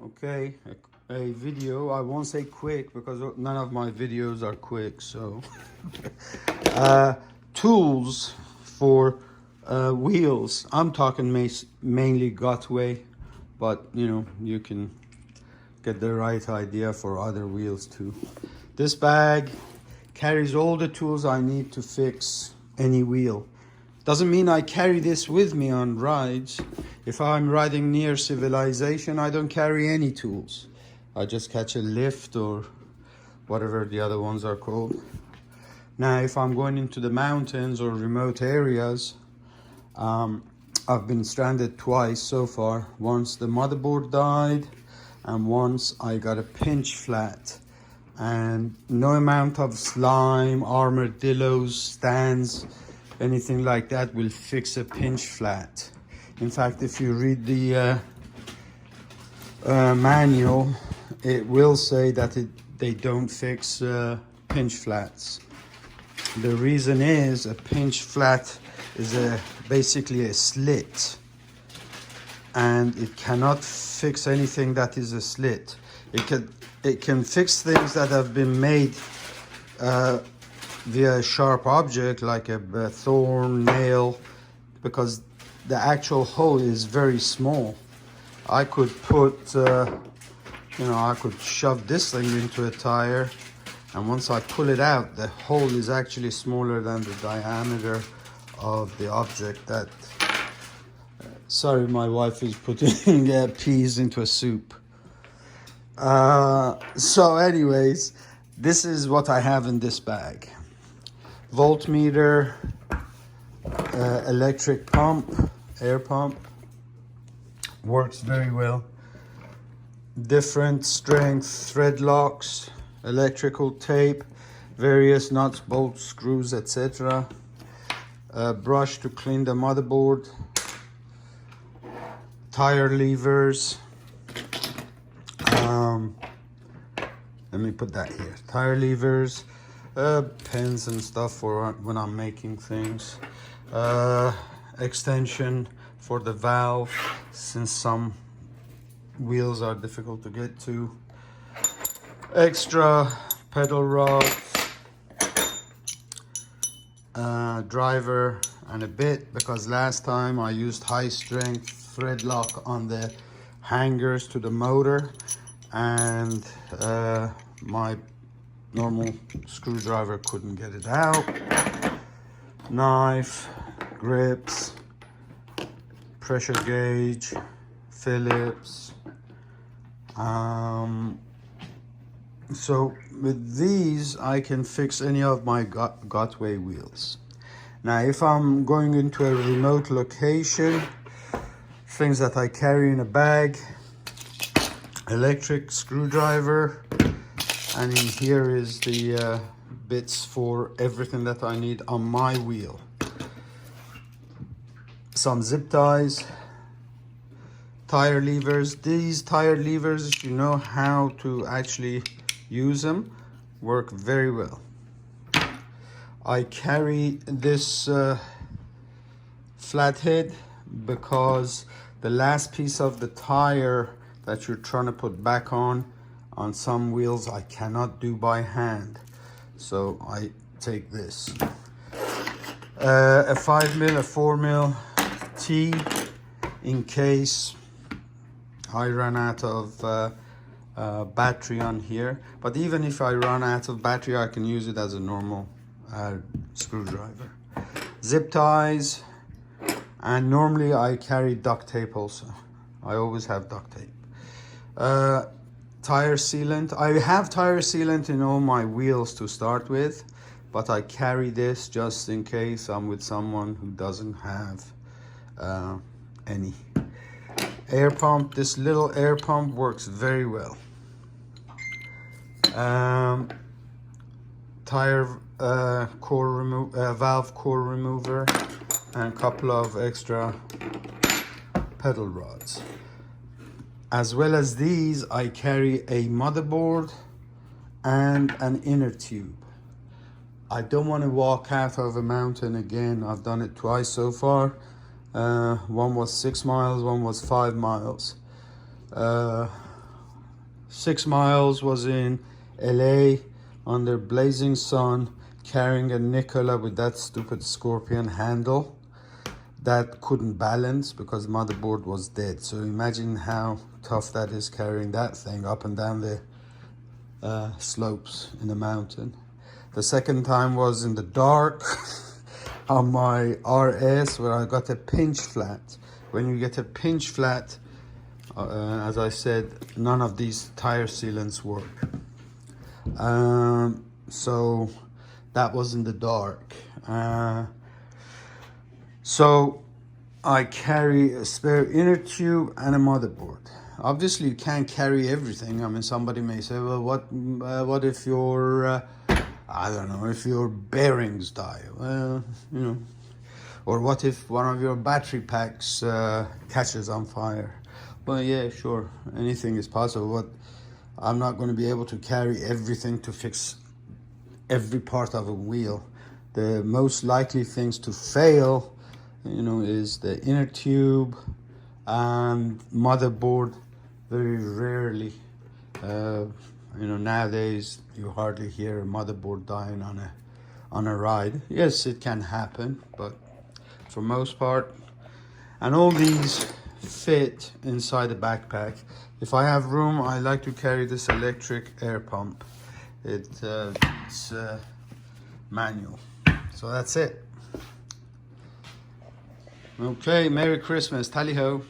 Okay, a video. I won't say quick because none of my videos are quick. So, tools for wheels. I'm talking mainly gotway, but you can get the right idea for other wheels too. This bag carries all the tools I need to fix any wheel. Doesn't mean I carry this with me on rides. If I'm riding near civilization, I don't carry any tools. I just catch a lift or whatever the other ones are called. Now, if I'm going into the mountains or remote areas, I've been stranded twice so far. Once the motherboard died, and once I got a pinch flat. And no amount of slime, armadillos, stands, anything like that will fix a pinch flat. In fact, if you read the manual, it will say that they don't fix pinch flats. The reason is a pinch flat is basically a slit, and it cannot fix anything that is a slit. It can fix things that have been made via a sharp object like a thorn, nail, because the actual hole is very small. I could put, I could shove this thing into a tire, and once I pull it out, the hole is actually smaller than the diameter of the object that... Sorry, my wife is putting peas into a soup. So anyways, this is what I have in this bag. Voltmeter, electric pump, air pump, works very well. Different strength thread locks, electrical tape, various nuts, bolts, screws, etc. Brush to clean the motherboard, tire levers. Let me put that here. Tire levers, pens and stuff for when I'm making things. Extension for the valve, since some wheels are difficult to get to. Extra pedal rods, driver, and a bit, because last time I used high strength thread lock on the hangers to the motor, and my normal screwdriver couldn't get it out. Knife, grips, pressure gauge, Phillips. So with these I can fix any of my gotway wheels. Now if I'm going into a remote location, things that I carry in a bag: electric screwdriver, and in here is the bits for everything that I need on my wheel. Some zip ties, tire levers. These tire levers, if you know how to actually use them, work very well. I carry this flathead because the last piece of the tire that you're trying to put back on some wheels I cannot do by hand, so I take this. A 5mm, a 4mm T in case I run out of battery on here. But even if I run out of battery, I can use it as a normal screwdriver. Zip ties, and normally I carry duct tape also. I always have duct tape. Tire sealant. I have tire sealant in all my wheels to start with, but I carry this just in case I'm with someone who doesn't have any. Air pump. This little air pump works very well. Tire valve core remover, and a couple of extra pedal rods. As well as these, I carry a motherboard and an inner tube. I don't want to walk out of a mountain again. I've done it twice so far. One was 6 miles, one was 5 miles. 6 miles, was in LA under blazing sun, carrying a Nikola with that stupid Scorpion handle that couldn't balance because the motherboard was dead. So imagine how tough that is, carrying that thing up and down the slopes in the mountain. The second time was in the dark on my RS, where I got a pinch flat. When you get a pinch flat, as I said, none of these tire sealants work. So that was in the dark. So I carry a spare inner tube and a motherboard. Obviously, you can't carry everything. I mean, somebody may say, well, what if your, I don't know, if your bearings die? Well, you know, or what if one of your battery packs catches on fire? Well, yeah, sure, anything is possible, but I'm not going to be able to carry everything to fix every part of a wheel. The most likely things to fail, you know, is the inner tube and motherboard. Very rarely, you know, nowadays you hardly hear a motherboard dying on a ride. Yes, it can happen, but for most part. And all these fit inside the backpack. If I have room, I like to carry this electric air pump. It's manual. So that's it. Okay, Merry Christmas, tally ho.